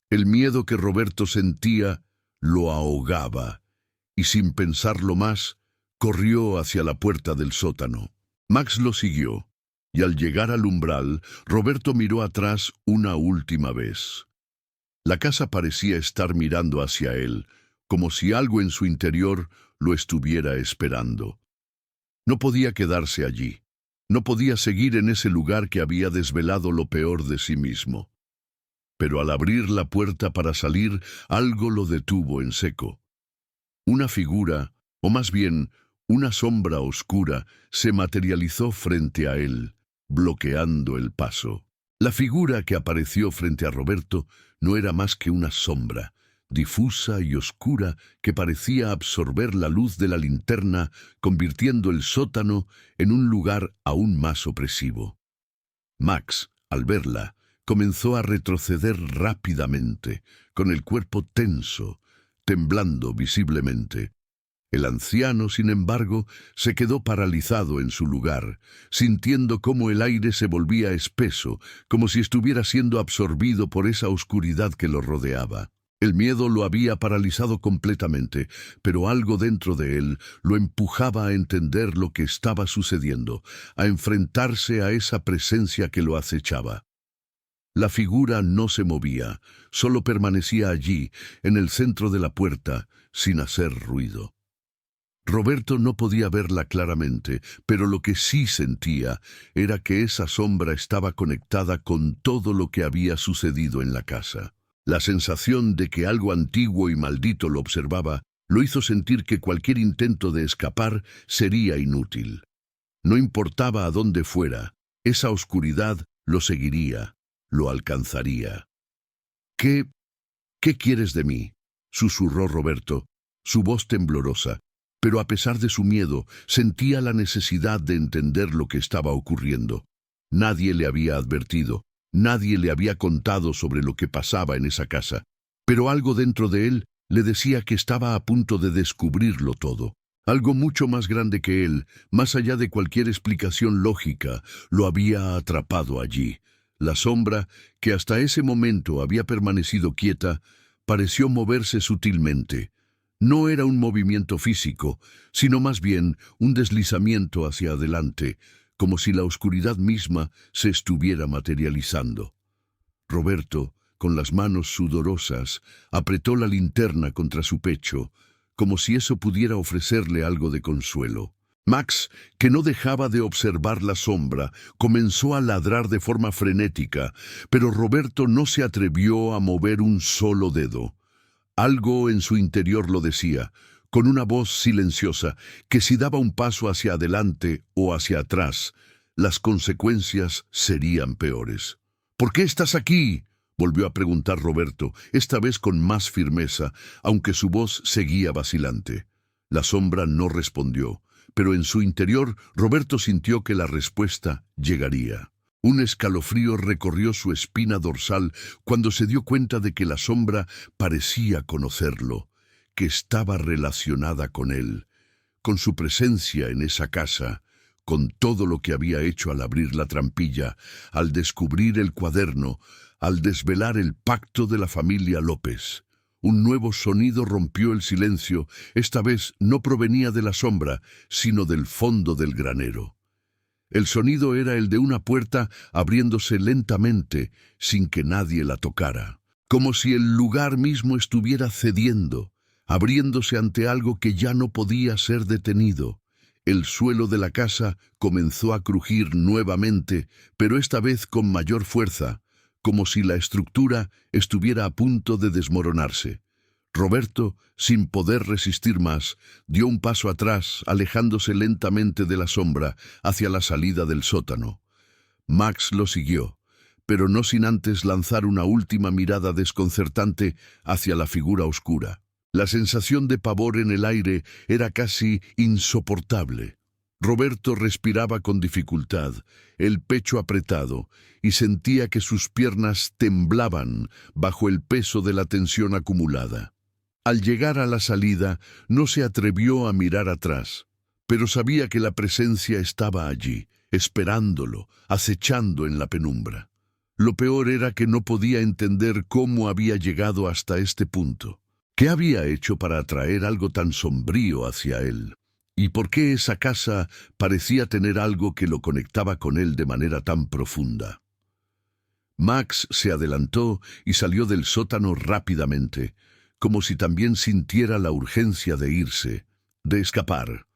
El miedo que Roberto sentía lo ahogaba, y sin pensarlo más, corrió hacia la puerta del sótano. Max lo siguió, y al llegar al umbral, Roberto miró atrás una última vez. La casa parecía estar mirando hacia él, como si algo en su interior lo estuviera esperando. No podía quedarse allí. No podía seguir en ese lugar que había desvelado lo peor de sí mismo. Pero al abrir la puerta para salir, algo lo detuvo en seco. Una figura, o más bien, una sombra oscura, se materializó frente a él, bloqueando el paso. La figura que apareció frente a Roberto no era más que una sombra, difusa y oscura, que parecía absorber la luz de la linterna, convirtiendo el sótano en un lugar aún más opresivo. Max, al verla, comenzó a retroceder rápidamente, con el cuerpo tenso, temblando visiblemente. El anciano, sin embargo, se quedó paralizado en su lugar, sintiendo cómo el aire se volvía espeso, como si estuviera siendo absorbido por esa oscuridad que lo rodeaba. El miedo lo había paralizado completamente, pero algo dentro de él lo empujaba a entender lo que estaba sucediendo, a enfrentarse a esa presencia que lo acechaba. La figura no se movía, solo permanecía allí, en el centro de la puerta, sin hacer ruido. Roberto no podía verla claramente, pero lo que sí sentía era que esa sombra estaba conectada con todo lo que había sucedido en la casa. La sensación de que algo antiguo y maldito lo observaba lo hizo sentir que cualquier intento de escapar sería inútil. No importaba a dónde fuera, esa oscuridad lo seguiría, lo alcanzaría. ¿Qué quieres de mí?, susurró Roberto, su voz temblorosa, pero a pesar de su miedo, sentía la necesidad de entender lo que estaba ocurriendo. Nadie le había advertido, nadie le había contado sobre lo que pasaba en esa casa, pero algo dentro de él le decía que estaba a punto de descubrirlo todo. Algo mucho más grande que él, más allá de cualquier explicación lógica, lo había atrapado allí. La sombra, que hasta ese momento había permanecido quieta, pareció moverse sutilmente. No era un movimiento físico, sino más bien un deslizamiento hacia adelante, como si la oscuridad misma se estuviera materializando. Roberto, con las manos sudorosas, apretó la linterna contra su pecho, como si eso pudiera ofrecerle algo de consuelo. Max, que no dejaba de observar la sombra, comenzó a ladrar de forma frenética, pero Roberto no se atrevió a mover un solo dedo. Algo en su interior lo decía, con una voz silenciosa, que si daba un paso hacia adelante o hacia atrás, las consecuencias serían peores. «¿Por qué estás aquí?», volvió a preguntar Roberto, esta vez con más firmeza, aunque su voz seguía vacilante. La sombra no respondió, pero en su interior Roberto sintió que la respuesta llegaría. Un escalofrío recorrió su espina dorsal cuando se dio cuenta de que la sombra parecía conocerlo, que estaba relacionada con él, con su presencia en esa casa, con todo lo que había hecho al abrir la trampilla, al descubrir el cuaderno, al desvelar el pacto de la familia López. Un nuevo sonido rompió el silencio, esta vez no provenía de la sombra, sino del fondo del granero. El sonido era el de una puerta abriéndose lentamente, sin que nadie la tocara, como si el lugar mismo estuviera cediendo, abriéndose ante algo que ya no podía ser detenido. El suelo de la casa comenzó a crujir nuevamente, pero esta vez con mayor fuerza, como si la estructura estuviera a punto de desmoronarse. Roberto, sin poder resistir más, dio un paso atrás, alejándose lentamente de la sombra, hacia la salida del sótano. Max lo siguió, pero no sin antes lanzar una última mirada desconcertante hacia la figura oscura. La sensación de pavor en el aire era casi insoportable. Roberto respiraba con dificultad, el pecho apretado, y sentía que sus piernas temblaban bajo el peso de la tensión acumulada. Al llegar a la salida, no se atrevió a mirar atrás, pero sabía que la presencia estaba allí, esperándolo, acechando en la penumbra. Lo peor era que no podía entender cómo había llegado hasta este punto. ¿Qué había hecho para atraer algo tan sombrío hacia él? ¿Y por qué esa casa parecía tener algo que lo conectaba con él de manera tan profunda? Max se adelantó y salió del sótano rápidamente, como si también sintiera la urgencia de irse, de escapar.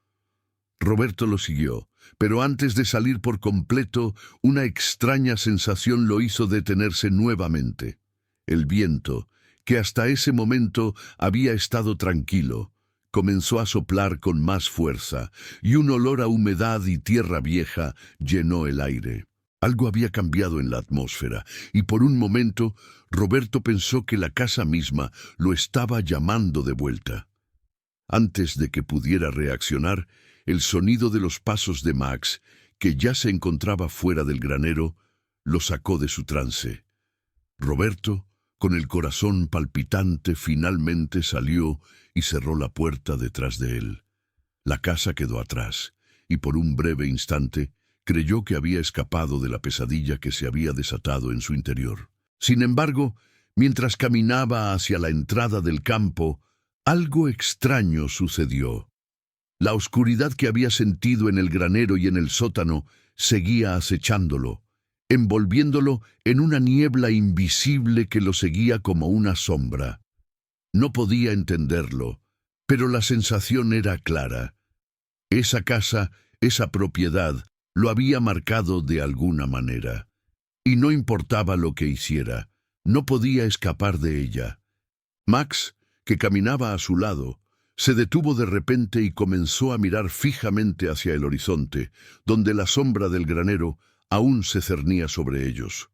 Roberto lo siguió, pero antes de salir por completo, una extraña sensación lo hizo detenerse nuevamente. El viento, que hasta ese momento había estado tranquilo, comenzó a soplar con más fuerza, y un olor a humedad y tierra vieja llenó el aire. Algo había cambiado en la atmósfera, y por un momento Roberto pensó que la casa misma lo estaba llamando de vuelta. Antes de que pudiera reaccionar, el sonido de los pasos de Max, que ya se encontraba fuera del granero, lo sacó de su trance. Roberto, con el corazón palpitante, finalmente salió y cerró la puerta detrás de él. La casa quedó atrás, y por un breve instante creyó que había escapado de la pesadilla que se había desatado en su interior. Sin embargo, mientras caminaba hacia la entrada del campo, algo extraño sucedió. La oscuridad que había sentido en el granero y en el sótano seguía acechándolo, envolviéndolo en una niebla invisible que lo seguía como una sombra. No podía entenderlo, pero la sensación era clara. Esa casa, esa propiedad, lo había marcado de alguna manera. Y no importaba lo que hiciera, no podía escapar de ella. Max, que caminaba a su lado, se detuvo de repente y comenzó a mirar fijamente hacia el horizonte, donde la sombra del granero aún se cernía sobre ellos.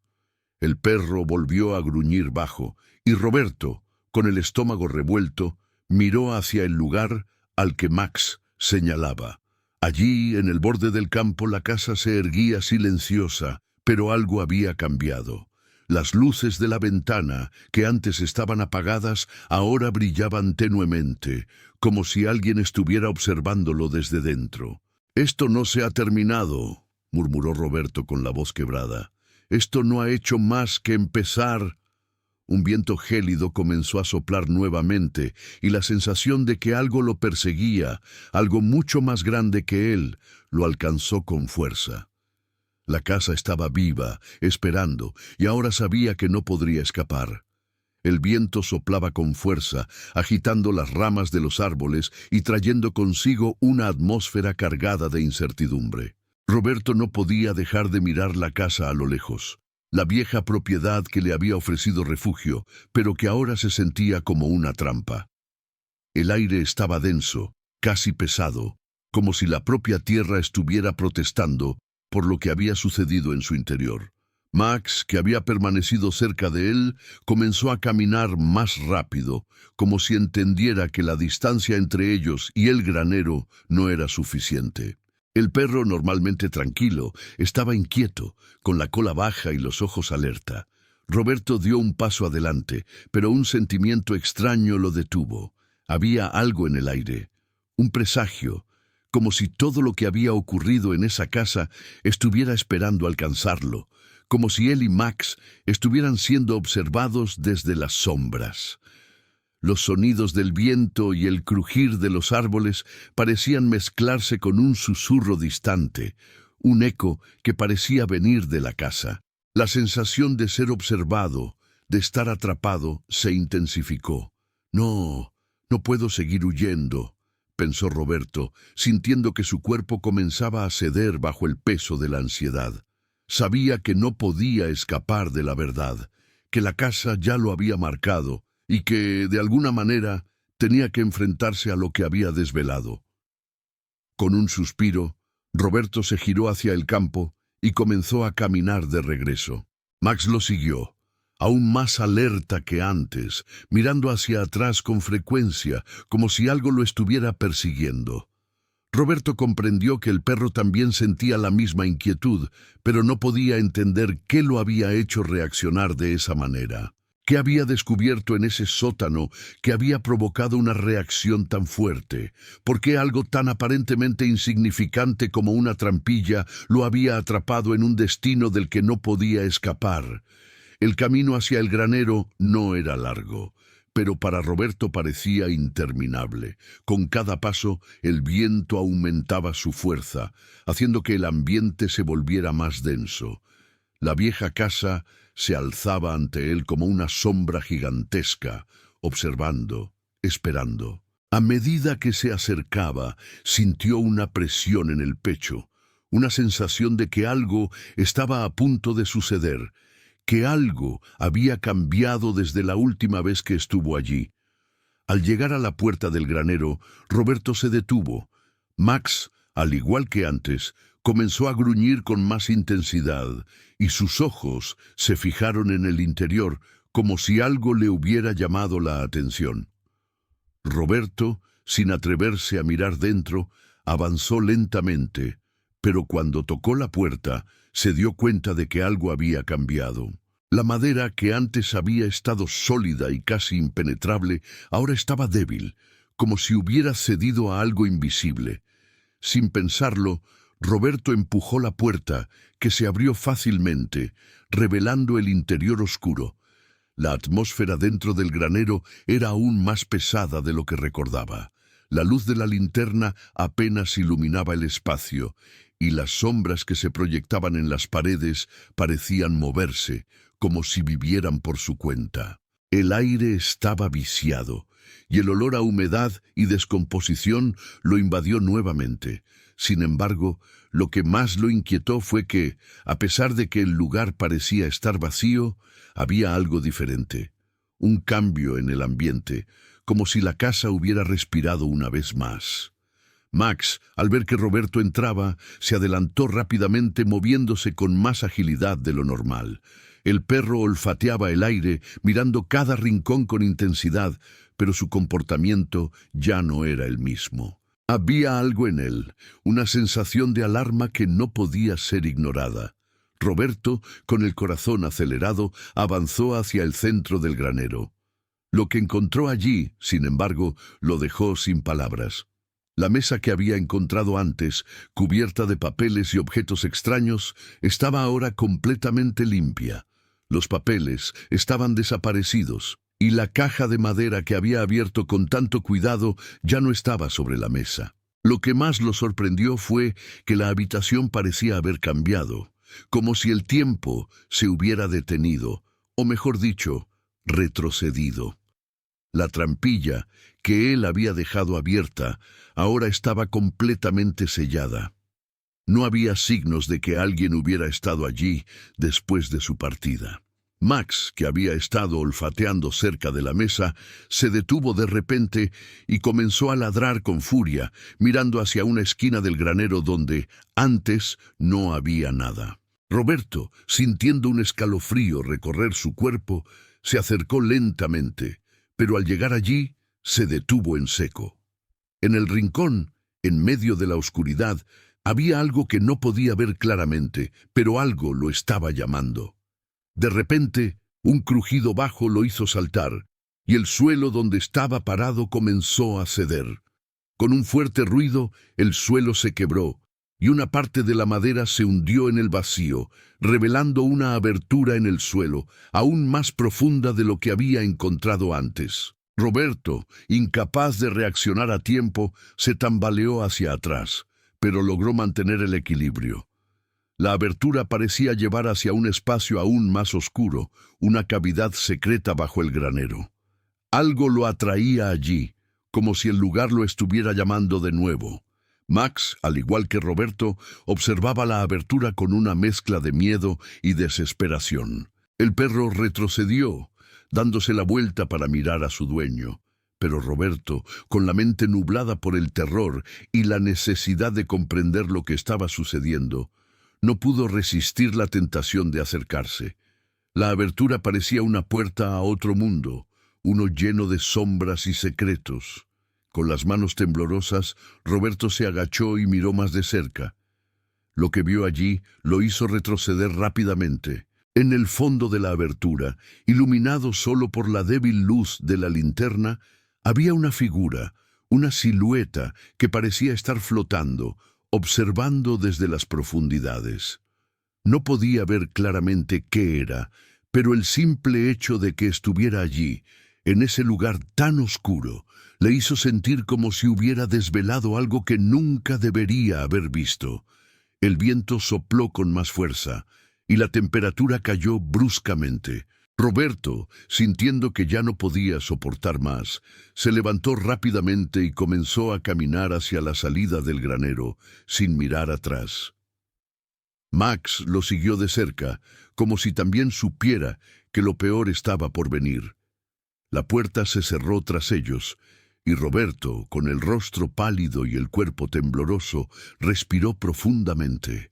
El perro volvió a gruñir bajo, y Roberto, con el estómago revuelto, miró hacia el lugar al que Max señalaba. Allí, en el borde del campo, la casa se erguía silenciosa, pero algo había cambiado. Las luces de la ventana, que antes estaban apagadas, ahora brillaban tenuemente, como si alguien estuviera observándolo desde dentro. «Esto no se ha terminado», murmuró Roberto con la voz quebrada. Esto no ha hecho más que empezar. Un viento gélido comenzó a soplar nuevamente, y la sensación de que algo lo perseguía, algo mucho más grande que él, lo alcanzó con fuerza. La casa estaba viva, esperando, y ahora sabía que no podría escapar. El viento soplaba con fuerza, agitando las ramas de los árboles y trayendo consigo una atmósfera cargada de incertidumbre. Roberto no podía dejar de mirar la casa a lo lejos, la vieja propiedad que le había ofrecido refugio, pero que ahora se sentía como una trampa. El aire estaba denso, casi pesado, como si la propia tierra estuviera protestando por lo que había sucedido en su interior. Max, que había permanecido cerca de él, comenzó a caminar más rápido, como si entendiera que la distancia entre ellos y el granero no era suficiente. El perro, normalmente tranquilo, estaba inquieto, con la cola baja y los ojos alerta. Roberto dio un paso adelante, pero un sentimiento extraño lo detuvo. Había algo en el aire, un presagio, como si todo lo que había ocurrido en esa casa estuviera esperando alcanzarlo, como si él y Max estuvieran siendo observados desde las sombras. Los sonidos del viento y el crujir de los árboles parecían mezclarse con un susurro distante, un eco que parecía venir de la casa. La sensación de ser observado, de estar atrapado, se intensificó. No puedo seguir huyendo, pensó Roberto, sintiendo que su cuerpo comenzaba a ceder bajo el peso de la ansiedad. Sabía que no podía escapar de la verdad, que la casa ya lo había marcado y que, de alguna manera, tenía que enfrentarse a lo que había desvelado. Con un suspiro, Roberto se giró hacia el campo y comenzó a caminar de regreso. Max lo siguió, aún más alerta que antes, mirando hacia atrás con frecuencia, como si algo lo estuviera persiguiendo. Roberto comprendió que el perro también sentía la misma inquietud, pero no podía entender qué lo había hecho reaccionar de esa manera. ¿Qué había descubierto en ese sótano que había provocado una reacción tan fuerte? ¿Por qué algo tan aparentemente insignificante como una trampilla lo había atrapado en un destino del que no podía escapar? El camino hacia el granero no era largo, pero para Roberto parecía interminable. Con cada paso, el viento aumentaba su fuerza, haciendo que el ambiente se volviera más denso. La vieja casa se alzaba ante él como una sombra gigantesca, observando, esperando. A medida que se acercaba, sintió una presión en el pecho, una sensación de que algo estaba a punto de suceder, que algo había cambiado desde la última vez que estuvo allí. Al llegar a la puerta del granero, Roberto se detuvo. Max, al igual que antes, comenzó a gruñir con más intensidad, y sus ojos se fijaron en el interior, como si algo le hubiera llamado la atención. Roberto, sin atreverse a mirar dentro, avanzó lentamente, pero cuando tocó la puerta, se dio cuenta de que algo había cambiado. La madera, que antes había estado sólida y casi impenetrable, ahora estaba débil, como si hubiera cedido a algo invisible. Sin pensarlo, Roberto empujó la puerta, que se abrió fácilmente, revelando el interior oscuro. La atmósfera dentro del granero era aún más pesada de lo que recordaba. La luz de la linterna apenas iluminaba el espacio, y las sombras que se proyectaban en las paredes parecían moverse, como si vivieran por su cuenta. El aire estaba viciado, y el olor a humedad y descomposición lo invadió nuevamente. Sin embargo, lo que más lo inquietó fue que, a pesar de que el lugar parecía estar vacío, había algo diferente. Un cambio en el ambiente, como si la casa hubiera respirado una vez más. Max, al ver que Roberto entraba, se adelantó rápidamente, moviéndose con más agilidad de lo normal. El perro olfateaba el aire, mirando cada rincón con intensidad, pero su comportamiento ya no era el mismo. Había algo en él, una sensación de alarma que no podía ser ignorada. Roberto, con el corazón acelerado, avanzó hacia el centro del granero. Lo que encontró allí, sin embargo, lo dejó sin palabras. La mesa que había encontrado antes, cubierta de papeles y objetos extraños, estaba ahora completamente limpia. Los papeles estaban desaparecidos, y la caja de madera que había abierto con tanto cuidado ya no estaba sobre la mesa. Lo que más lo sorprendió fue que la habitación parecía haber cambiado, como si el tiempo se hubiera detenido, o mejor dicho, retrocedido. La trampilla, que él había dejado abierta, ahora estaba completamente sellada. No había signos de que alguien hubiera estado allí después de su partida. Max, que había estado olfateando cerca de la mesa, se detuvo de repente y comenzó a ladrar con furia, mirando hacia una esquina del granero donde antes no había nada. Roberto, sintiendo un escalofrío recorrer su cuerpo, se acercó lentamente, pero al llegar allí, se detuvo en seco. En el rincón, en medio de la oscuridad, había algo que no podía ver claramente, pero algo lo estaba llamando. De repente, un crujido bajo lo hizo saltar, y el suelo donde estaba parado comenzó a ceder. Con un fuerte ruido, el suelo se quebró, y una parte de la madera se hundió en el vacío, revelando una abertura en el suelo, aún más profunda de lo que había encontrado antes. Roberto, incapaz de reaccionar a tiempo, se tambaleó hacia atrás, pero logró mantener el equilibrio. La abertura parecía llevar hacia un espacio aún más oscuro, una cavidad secreta bajo el granero. Algo lo atraía allí, como si el lugar lo estuviera llamando de nuevo. Max, al igual que Roberto, observaba la abertura con una mezcla de miedo y desesperación. El perro retrocedió, dándose la vuelta para mirar a su dueño. Pero Roberto, con la mente nublada por el terror y la necesidad de comprender lo que estaba sucediendo, no pudo resistir la tentación de acercarse. La abertura parecía una puerta a otro mundo, uno lleno de sombras y secretos. Con las manos temblorosas, Roberto se agachó y miró más de cerca. Lo que vio allí lo hizo retroceder rápidamente. En el fondo de la abertura, iluminado solo por la débil luz de la linterna, había una figura, una silueta que parecía estar flotando, observando desde las profundidades. No podía ver claramente qué era, pero el simple hecho de que estuviera allí, en ese lugar tan oscuro, le hizo sentir como si hubiera desvelado algo que nunca debería haber visto. El viento sopló con más fuerza, y la temperatura cayó bruscamente. Roberto, sintiendo que ya no podía soportar más, se levantó rápidamente y comenzó a caminar hacia la salida del granero, sin mirar atrás. Max lo siguió de cerca, como si también supiera que lo peor estaba por venir. La puerta se cerró tras ellos, y Roberto, con el rostro pálido y el cuerpo tembloroso, respiró profundamente,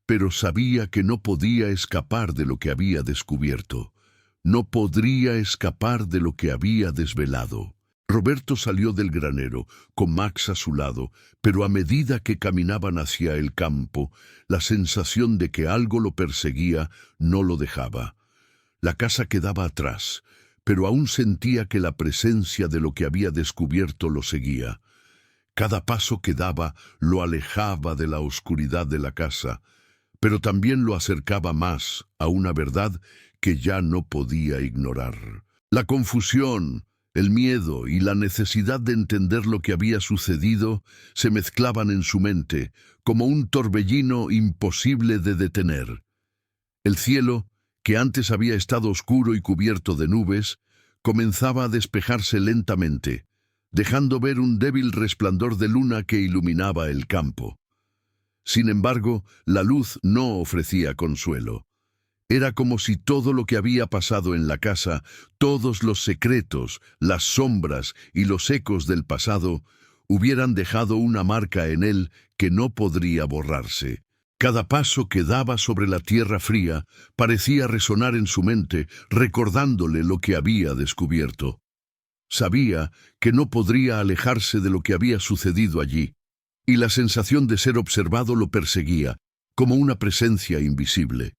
pero sabía que no podía escapar de lo que había descubierto. No podría escapar de lo que había desvelado. Roberto salió del granero, con Max a su lado, pero a medida que caminaban hacia el campo, la sensación de que algo lo perseguía no lo dejaba. La casa quedaba atrás, pero aún sentía que la presencia de lo que había descubierto lo seguía. Cada paso que daba lo alejaba de la oscuridad de la casa, pero también lo acercaba más a una verdad que ya no podía ignorar. La confusión, el miedo y la necesidad de entender lo que había sucedido se mezclaban en su mente como un torbellino imposible de detener. El cielo, que antes había estado oscuro y cubierto de nubes, comenzaba a despejarse lentamente, dejando ver un débil resplandor de luna que iluminaba el campo. Sin embargo, la luz no ofrecía consuelo. Era como si todo lo que había pasado en la casa, todos los secretos, las sombras y los ecos del pasado, hubieran dejado una marca en él que no podría borrarse. Cada paso que daba sobre la tierra fría parecía resonar en su mente, recordándole lo que había descubierto. Sabía que no podría alejarse de lo que había sucedido allí, y la sensación de ser observado lo perseguía, como una presencia invisible.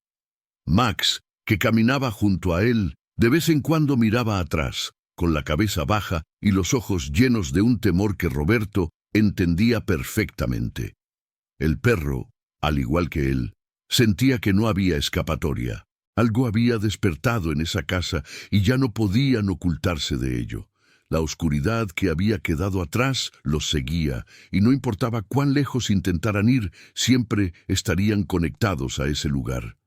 Max, que caminaba junto a él, de vez en cuando miraba atrás, con la cabeza baja y los ojos llenos de un temor que Roberto entendía perfectamente. El perro, al igual que él, sentía que no había escapatoria. Algo había despertado en esa casa y ya no podían ocultarse de ello. La oscuridad que había quedado atrás los seguía, y no importaba cuán lejos intentaran ir, siempre estarían conectados a ese lugar.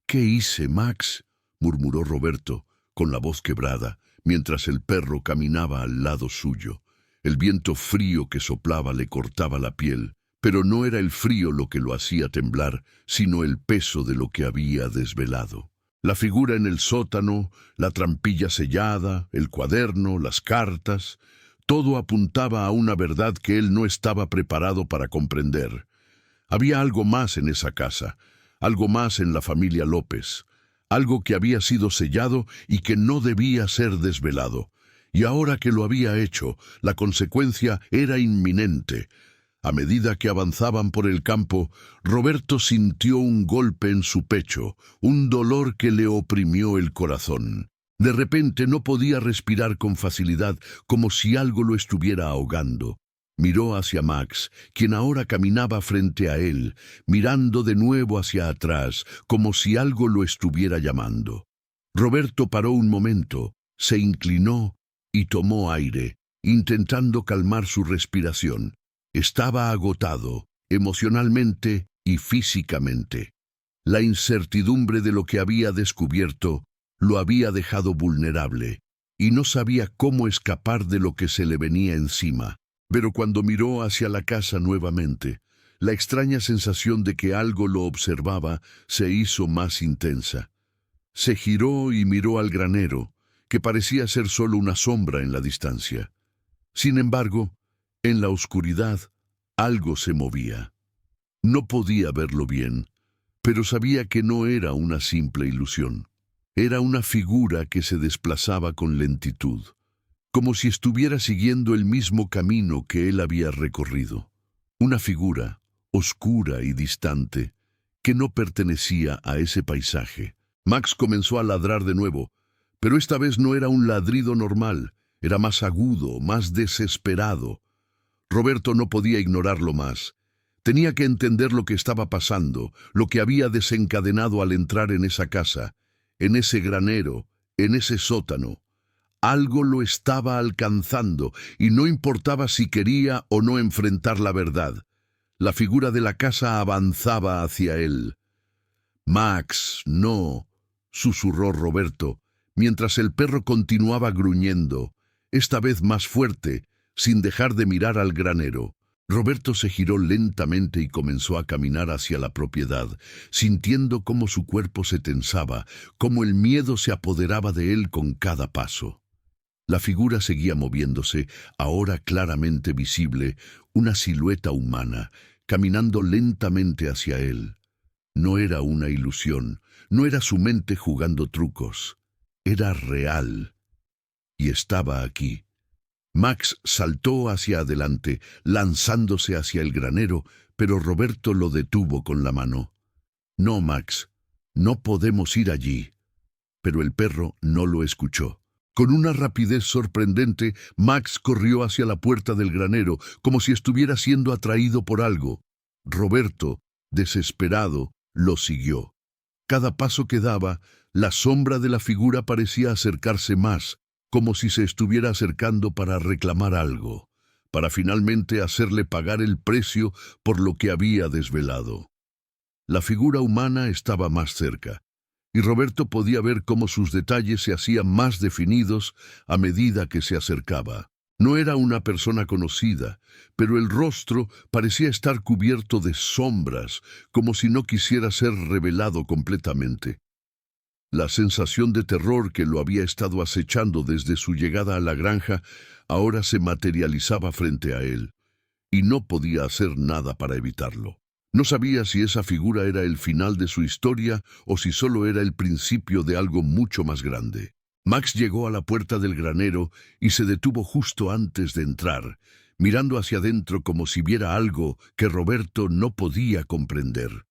«¿Qué hice, Max?», murmuró Roberto, con la voz quebrada, mientras el perro caminaba al lado suyo. El viento frío que soplaba le cortaba la piel, pero no era el frío lo que lo hacía temblar, sino el peso de lo que había desvelado. La figura en el sótano, la trampilla sellada, el cuaderno, las cartas, todo apuntaba a una verdad que él no estaba preparado para comprender. Había algo más en esa casa, algo más en la familia López, algo que había sido sellado y que no debía ser desvelado. Y ahora que lo había hecho, la consecuencia era inminente. A medida que avanzaban por el campo, Roberto sintió un golpe en su pecho, un dolor que le oprimió el corazón. De repente no podía respirar con facilidad, como si algo lo estuviera ahogando. Miró hacia Max, quien ahora caminaba frente a él, mirando de nuevo hacia atrás, como si algo lo estuviera llamando. Roberto paró un momento, se inclinó y tomó aire, intentando calmar su respiración. Estaba agotado, emocionalmente y físicamente. La incertidumbre de lo que había descubierto lo había dejado vulnerable, y no sabía cómo escapar de lo que se le venía encima. Pero cuando miró hacia la casa nuevamente, la extraña sensación de que algo lo observaba se hizo más intensa. Se giró y miró al granero, que parecía ser solo una sombra en la distancia. Sin embargo, en la oscuridad, algo se movía. No podía verlo bien, pero sabía que no era una simple ilusión. Era una figura que se desplazaba con lentitud, como si estuviera siguiendo el mismo camino que él había recorrido. Una figura, oscura y distante, que no pertenecía a ese paisaje. Max comenzó a ladrar de nuevo, pero esta vez no era un ladrido normal, era más agudo, más desesperado. Roberto no podía ignorarlo más. Tenía que entender lo que estaba pasando, lo que había desencadenado al entrar en esa casa, en ese granero, en ese sótano. Algo lo estaba alcanzando, y no importaba si quería o no enfrentar la verdad. La figura de la casa avanzaba hacia él. «Max, no», susurró Roberto, mientras el perro continuaba gruñendo, esta vez más fuerte, sin dejar de mirar al granero. Roberto se giró lentamente y comenzó a caminar hacia la propiedad, sintiendo cómo su cuerpo se tensaba, cómo el miedo se apoderaba de él con cada paso. La figura seguía moviéndose, ahora claramente visible, una silueta humana, caminando lentamente hacia él. No era una ilusión, no era su mente jugando trucos, era real. Y estaba aquí. Max saltó hacia adelante, lanzándose hacia el granero, pero Roberto lo detuvo con la mano. «No, Max, no podemos ir allí». Pero el perro no lo escuchó. Con una rapidez sorprendente, Max corrió hacia la puerta del granero, como si estuviera siendo atraído por algo. Roberto, desesperado, lo siguió. Cada paso que daba, la sombra de la figura parecía acercarse más, como si se estuviera acercando para reclamar algo, para finalmente hacerle pagar el precio por lo que había desvelado. La figura humana estaba más cerca, y Roberto podía ver cómo sus detalles se hacían más definidos a medida que se acercaba. No era una persona conocida, pero el rostro parecía estar cubierto de sombras, como si no quisiera ser revelado completamente. La sensación de terror que lo había estado acechando desde su llegada a la granja ahora se materializaba frente a él, y no podía hacer nada para evitarlo. No sabía si esa figura era el final de su historia o si solo era el principio de algo mucho más grande. Max llegó a la puerta del granero y se detuvo justo antes de entrar, mirando hacia adentro como si viera algo que Roberto no podía comprender.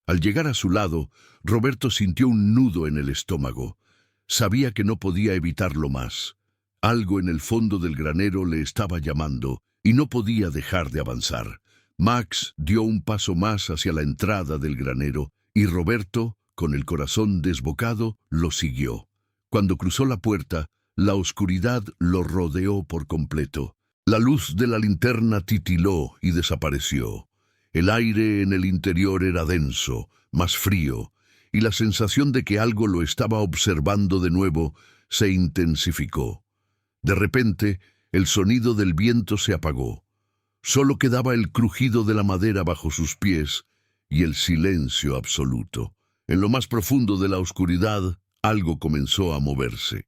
Al llegar a su lado, Roberto sintió un nudo en el estómago. Sabía que no podía evitarlo más. Algo en el fondo del granero le estaba llamando, y no podía dejar de avanzar. Max dio un paso más hacia la entrada del granero y Roberto, con el corazón desbocado, lo siguió. Cuando cruzó la puerta, la oscuridad lo rodeó por completo. La luz de la linterna titiló y desapareció. El aire en el interior era denso, más frío, y la sensación de que algo lo estaba observando de nuevo se intensificó. De repente, el sonido del viento se apagó. Solo quedaba el crujido de la madera bajo sus pies y el silencio absoluto. En lo más profundo de la oscuridad, algo comenzó a moverse.